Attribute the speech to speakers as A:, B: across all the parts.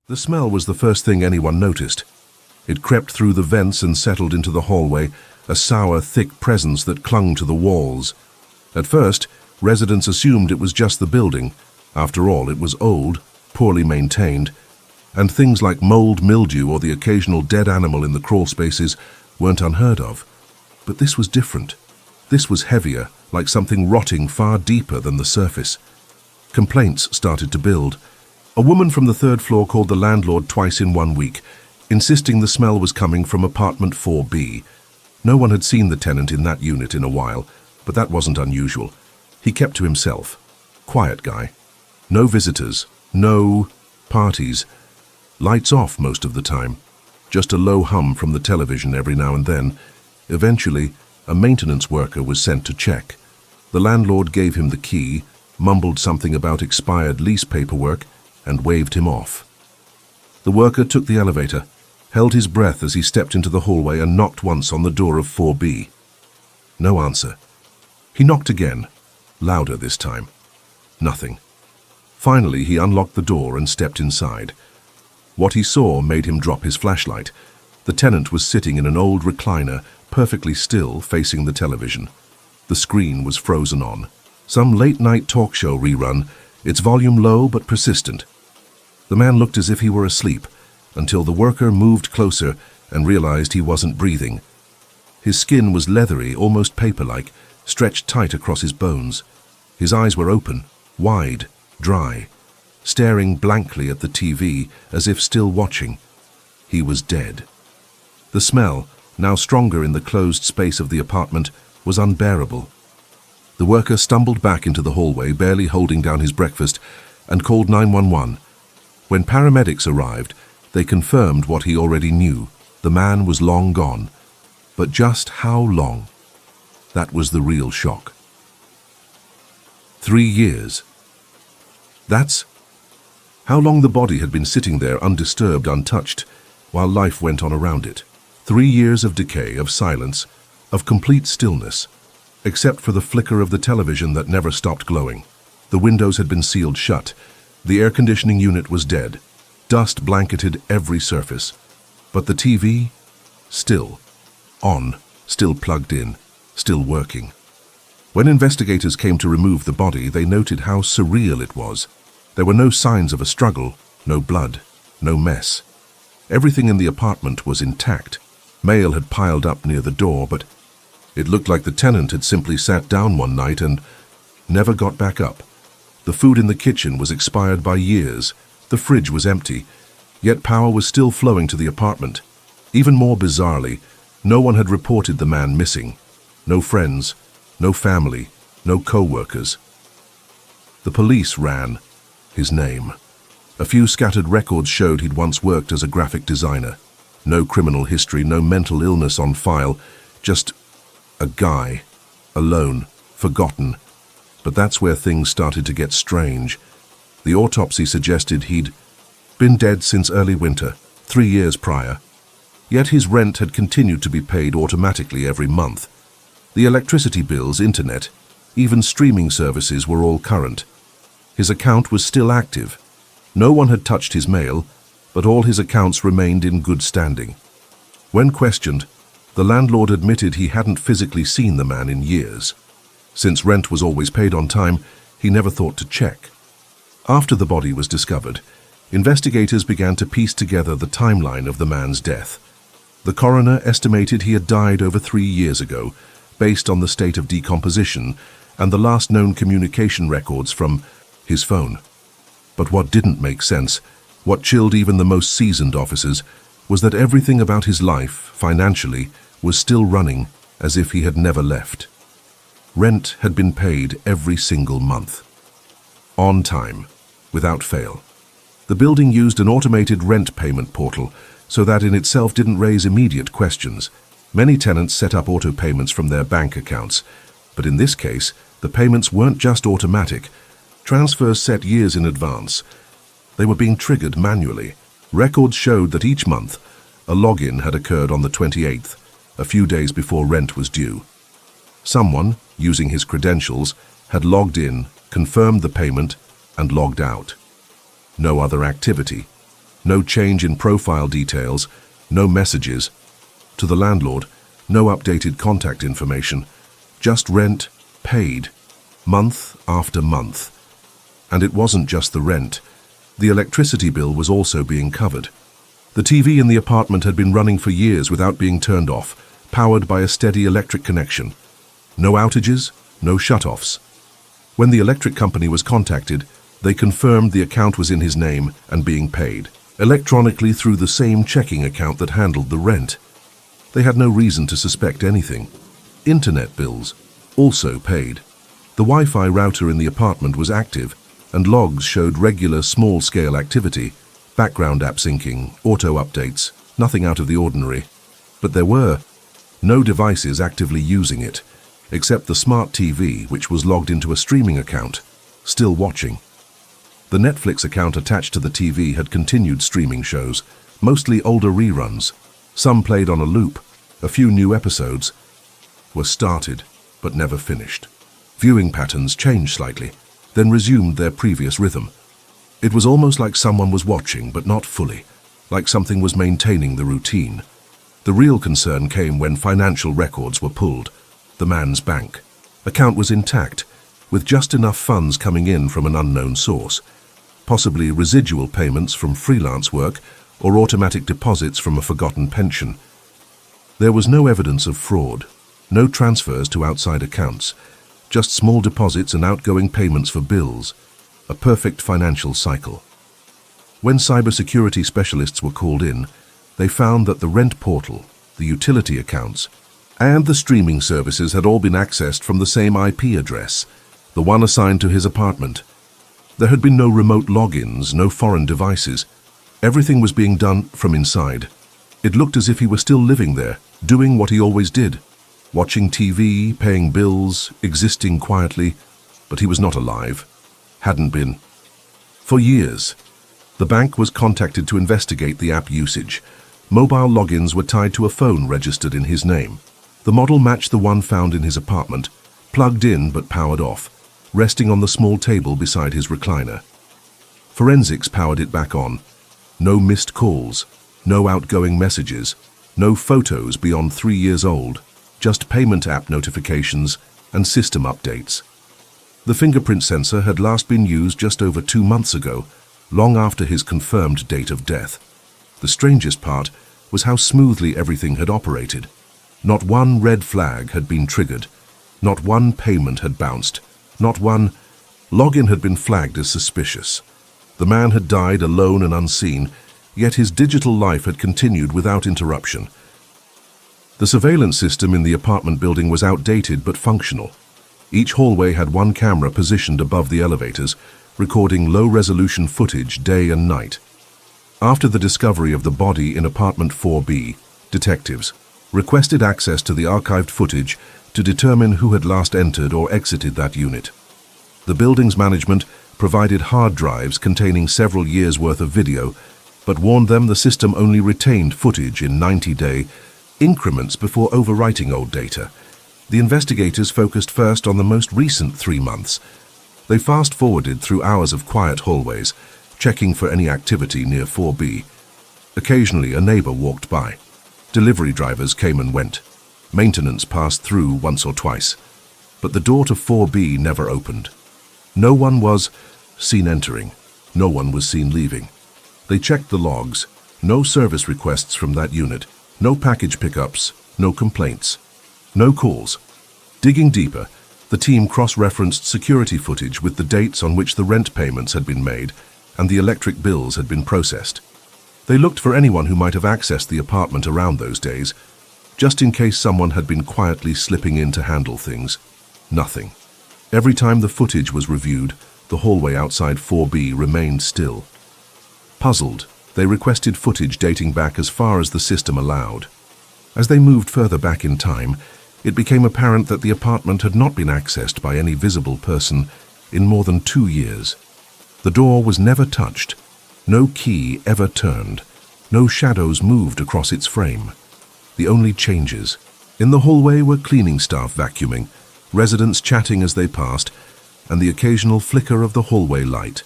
A: The smell was the first thing anyone noticed. It crept through the vents and settled into the hallway, a sour, thick presence that clung to the walls. At first, residents assumed it was just the building. After all, it was old, poorly maintained, and things like mold, mildew, or the occasional dead animal in the crawl spaces weren't unheard of. But this was different. This was heavier, like something rotting far deeper than the surface. Complaints started to build. A woman from the third floor called the landlord twice in 1 week, insisting the smell was coming from apartment 4B. No one had seen the tenant in that unit in a while, but that wasn't unusual. He kept to himself. Quiet guy. No visitors. No parties. Lights off most of the time. Just a low hum from the television every now and then. Eventually, a maintenance worker was sent to check. The landlord gave him the key, mumbled something about expired lease paperwork, and waved him off. The worker took the elevator, held his breath as he stepped into the hallway and knocked once on the door of 4B. No answer. He knocked again, louder this time. Nothing. Finally, he unlocked the door and stepped inside. What he saw made him drop his flashlight. The tenant was sitting in an old recliner, perfectly still, facing the television. The screen was frozen on. Some late-night talk show rerun, its volume low but persistent. The man looked as if he were asleep, until the worker moved closer and realized he wasn't breathing. His skin was leathery, almost paper-like, stretched tight across his bones. His eyes were open, wide, dry, staring blankly at the TV as if still watching. He was dead. The smell, now stronger in the closed space of the apartment, was unbearable. The worker stumbled back into the hallway, barely holding down his breakfast, and called 911. When paramedics arrived, they confirmed what he already knew. The man was long gone. But just how long? That was the real shock. 3 years. That's how long the body had been sitting there undisturbed, untouched, while life went on around it. 3 years of decay, of silence, of complete stillness, except for the flicker of the television that never stopped glowing. The windows had been sealed shut. The air conditioning unit was dead. Dust blanketed every surface. But the TV, still on, still plugged in, still working. When investigators came to remove the body, they noted how surreal it was. There were no signs of a struggle, no blood, no mess. Everything in the apartment was intact. Mail had piled up near the door, but it looked like the tenant had simply sat down one night and never got back up. The food in the kitchen was expired by years. The fridge was empty, yet power was still flowing to the apartment. Even more bizarrely, no one had reported the man missing. No friends, no family, no co-workers. The police ran his name. A few scattered records showed he'd once worked as a graphic designer. No criminal history, no mental illness on file, just a guy, alone, forgotten. But that's where things started to get strange. The autopsy suggested he'd been dead since early winter, 3 years prior. Yet his rent had continued to be paid automatically every month. The electricity bills, internet, even streaming services were all current. His account was still active. No one had touched his mail, but all his accounts remained in good standing. When questioned, the landlord admitted he hadn't physically seen the man in years. Since rent was always paid on time, he never thought to check. After the body was discovered, investigators began to piece together the timeline of the man's death. The coroner estimated he had died over 3 years ago, based on the state of decomposition and the last known communication records from his phone. But what didn't make sense, what chilled even the most seasoned officers, was that everything about his life, financially, was still running as if he had never left. Rent had been paid every single month. On time, without fail. The building used an automated rent payment portal, so that in itself didn't raise immediate questions. Many tenants set up auto payments from their bank accounts, but in this case, the payments weren't just automatic. Transfers set years in advance. They were being triggered manually. Records showed that each month, a login had occurred on the 28th, a few days before rent was due. Someone, using his credentials, had logged in, confirmed the payment, and logged out. No other activity. No change in profile details, no messages. To the landlord, no updated contact information, just rent paid, month after month. And it wasn't just the rent. The electricity bill was also being covered. The TV in the apartment had been running for years without being turned off, powered by a steady electric connection. No outages, no shut-offs. When the electric company was contacted, they confirmed the account was in his name and being paid, electronically through the same checking account that handled the rent. They had no reason to suspect anything. Internet bills, also paid. The Wi-Fi router in the apartment was active, and logs showed regular small-scale activity, background app syncing, auto updates, nothing out of the ordinary. But there were no devices actively using it, except the smart TV, which was logged into a streaming account, still watching. The Netflix account attached to the TV had continued streaming shows, mostly older reruns. Some played on a loop. A few new episodes were started, but never finished. Viewing patterns changed slightly, then resumed their previous rhythm. It was almost like someone was watching, but not fully, like something was maintaining the routine. The real concern came when financial records were pulled. The man's bank account was intact, with just enough funds coming in from an unknown source, possibly residual payments from freelance work or automatic deposits from a forgotten pension. There was no evidence of fraud, no transfers to outside accounts, just small deposits and outgoing payments for bills, a perfect financial cycle. When cybersecurity specialists were called in, they found that the rent portal, the utility accounts, and the streaming services had all been accessed from the same IP address, the one assigned to his apartment. There had been no remote logins, no foreign devices. Everything was being done from inside. It looked as if he were still living there, doing what he always did, watching TV, paying bills, existing quietly, but he was not alive. Hadn't been. For years. The bank was contacted to investigate the app usage. Mobile logins were tied to a phone registered in his name. The model matched the one found in his apartment, plugged in but powered off, resting on the small table beside his recliner. Forensics powered it back on. No missed calls, no outgoing messages, no photos beyond 3 years old, just payment app notifications and system updates. The fingerprint sensor had last been used just over 2 months ago, long after his confirmed date of death. The strangest part was how smoothly everything had operated. Not one red flag had been triggered. Not one payment had bounced. Not one login had been flagged as suspicious. The man had died alone and unseen, yet his digital life had continued without interruption. The surveillance system in the apartment building was outdated but functional. Each hallway had one camera positioned above the elevators, recording low-resolution footage day and night. After the discovery of the body in apartment 4B, detectives requested access to the archived footage to determine who had last entered or exited that unit. The building's management provided hard drives containing several years' worth of video, but warned them the system only retained footage in 90-day increments before overwriting old data. The investigators focused first on the most recent 3 months. They fast-forwarded through hours of quiet hallways, checking for any activity near 4B. Occasionally, a neighbor walked by. Delivery drivers came and went. Maintenance passed through once or twice. But the door to 4B never opened. No one was seen entering. No one was seen leaving. They checked the logs. No service requests from that unit. No package pickups. No complaints. No calls. Digging deeper, the team cross-referenced security footage with the dates on which the rent payments had been made and the electric bills had been processed. They looked for anyone who might have accessed the apartment around those days, just in case someone had been quietly slipping in to handle things. Nothing. Every time the footage was reviewed, the hallway outside 4B remained still. Puzzled, they requested footage dating back as far as the system allowed. As they moved further back in time, it became apparent that the apartment had not been accessed by any visible person in more than 2 years. The door was never touched. No key ever turned. No shadows moved across its frame. The only changes in the hallway were cleaning staff vacuuming, residents chatting as they passed, and the occasional flicker of the hallway light.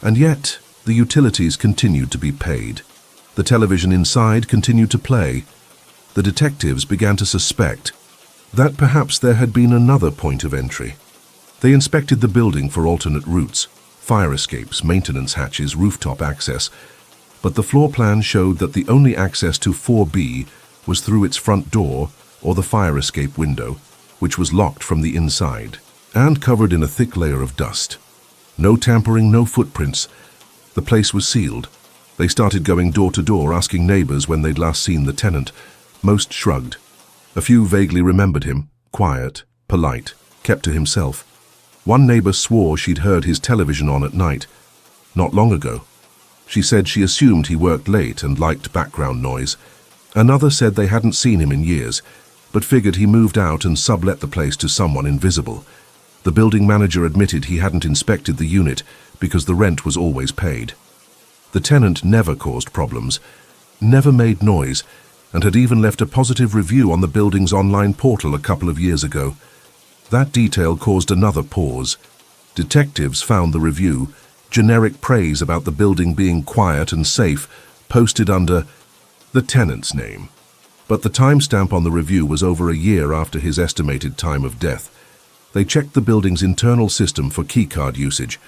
A: And yet, The utilities continued to be paid. The television inside continued to play. The detectives began to suspect that perhaps there had been another point of entry. They inspected the building for alternate routes, fire escapes, maintenance hatches, rooftop access, but the floor plan showed that the only access to 4B was through its front door or the fire escape window, which was locked from the inside and covered in a thick layer of dust. No tampering, no footprints. The place was sealed. They started going door to door, asking neighbors when they'd last seen the tenant. Most shrugged. A few vaguely remembered him, quiet, polite, kept to himself. One neighbor swore she'd heard his television on at night, not long ago. She said she assumed he worked late and liked background noise. Another said they hadn't seen him in years, but figured he moved out and sublet the place to someone invisible. The building manager admitted he hadn't inspected the unit because the rent was always paid. The tenant never caused problems, never made noise, and had even left a positive review on the building's online portal a couple of years ago. That detail caused another pause. Detectives found the review, generic praise about the building being quiet and safe, posted under the tenant's name. But the timestamp on the review was over a year after his estimated time of death. They checked the building's internal system for keycard usage.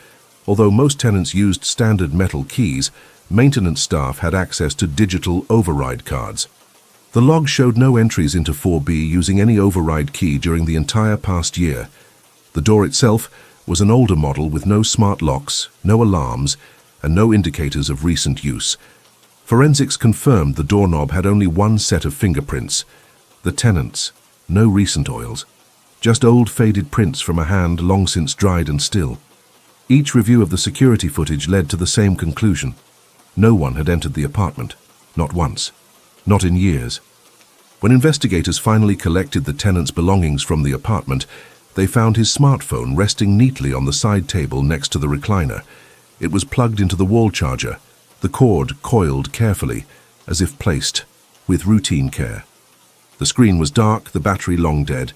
A: Although most tenants used standard metal keys, maintenance staff had access to digital override cards. The log showed no entries into 4B using any override key during the entire past year. The door itself was an older model with no smart locks, no alarms, and no indicators of recent use. Forensics confirmed the doorknob had only one set of fingerprints. The tenant's, no recent oils. Just old faded prints from a hand long since dried and still. Each review of the security footage led to the same conclusion. No one had entered the apartment, not once, not in years. When investigators finally collected the tenant's belongings from the apartment, they found his smartphone resting neatly on the side table next to the recliner. It was plugged into the wall charger, the cord coiled carefully, as if placed with routine care. The screen was dark, the battery long dead.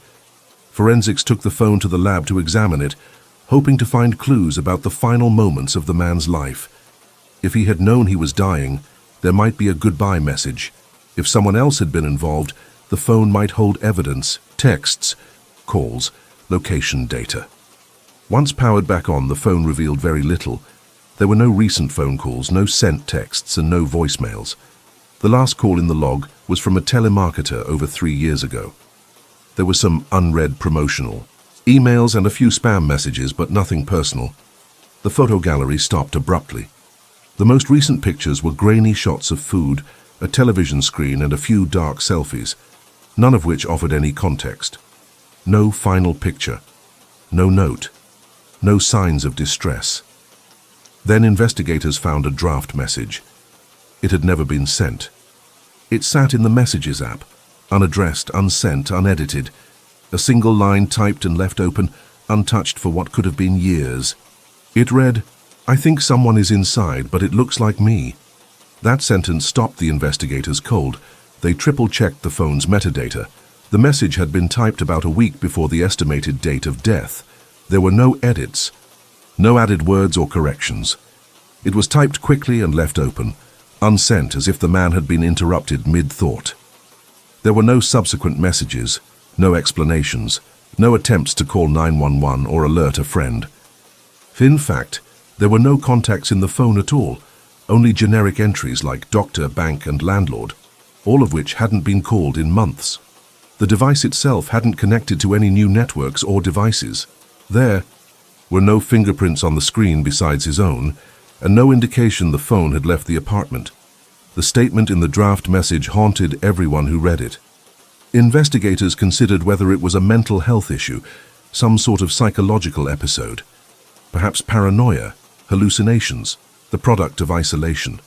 A: Forensics took the phone to the lab to examine it, hoping to find clues about the final moments of the man's life. If he had known he was dying, there might be a goodbye message. If someone else had been involved, the phone might hold evidence, texts, calls, location data. Once powered back on, the phone revealed very little. There were no recent phone calls, no sent texts, and no voicemails. The last call in the log was from a telemarketer over 3 years ago. There was some unread promotional emails and a few spam messages, but nothing personal. The photo gallery stopped abruptly. The most recent pictures were grainy shots of food, a television screen, and a few dark selfies, none of which offered any context. No final picture, no note, no signs of distress. Then investigators found a draft message. It had never been sent. It sat in the Messages app, unaddressed, unsent, unedited. A single line typed and left open, untouched for what could have been years. It read, "I think someone is inside, but it looks like me." That sentence stopped the investigators cold. They triple-checked the phone's metadata. The message had been typed about a week before the estimated date of death. There were no edits, no added words or corrections. It was typed quickly and left open, unsent, as if the man had been interrupted mid-thought. There were no subsequent messages, no explanations, no attempts to call 911 or alert a friend. In fact, there were no contacts in the phone at all, only generic entries like doctor, bank, and landlord, all of which hadn't been called in months. The device itself hadn't connected to any new networks or devices. There were no fingerprints on the screen besides his own, and no indication the phone had left the apartment. The statement in the draft message haunted everyone who read it. Investigators considered whether it was a mental health issue, some sort of psychological episode. Perhaps paranoia, hallucinations, the product of isolation.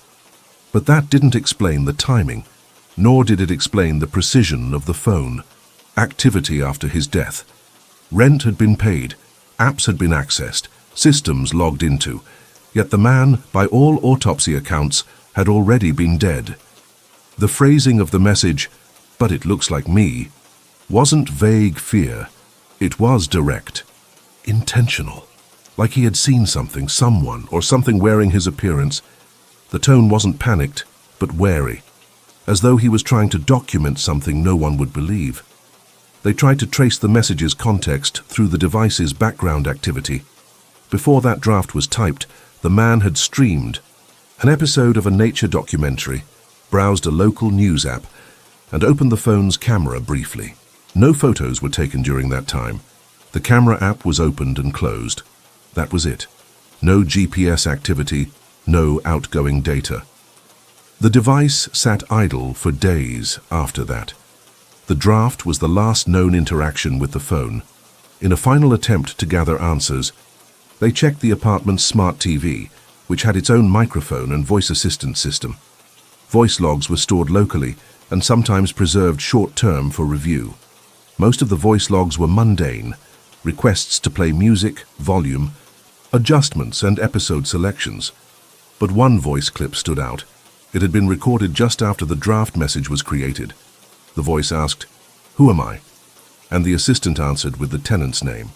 A: But that didn't explain the timing, nor did it explain the precision of the phone. Activity after his death. Rent had been paid, apps had been accessed, systems logged into, yet the man, by all autopsy accounts, had already been dead. The phrasing of the message, "But it looks like me," wasn't vague fear. It was direct, intentional. like he had seen something, someone, or something wearing his appearance. The tone wasn't panicked, but wary, as though he was trying to document something no one would believe. They tried to trace the message's context through the device's background activity. Before that draft was typed, the man had streamed an episode of a nature documentary, browsed a local news app, and opened the phone's camera briefly. No photos were taken during that time. The camera app was opened and closed. That was it. No GPS activity, no outgoing data. The device sat idle for days after that. The draft was the last known interaction with the phone. In a final attempt to gather answers, they checked the apartment's smart TV, which had its own microphone and voice assistant system. Voice logs were stored locally and sometimes preserved short-term for review. Most of the voice logs were mundane: requests to play music, volume, adjustments, and episode selections. But one voice clip stood out. It had been recorded just after the draft message was created. The voice asked, "Who am I?" And the assistant answered with the tenant's name.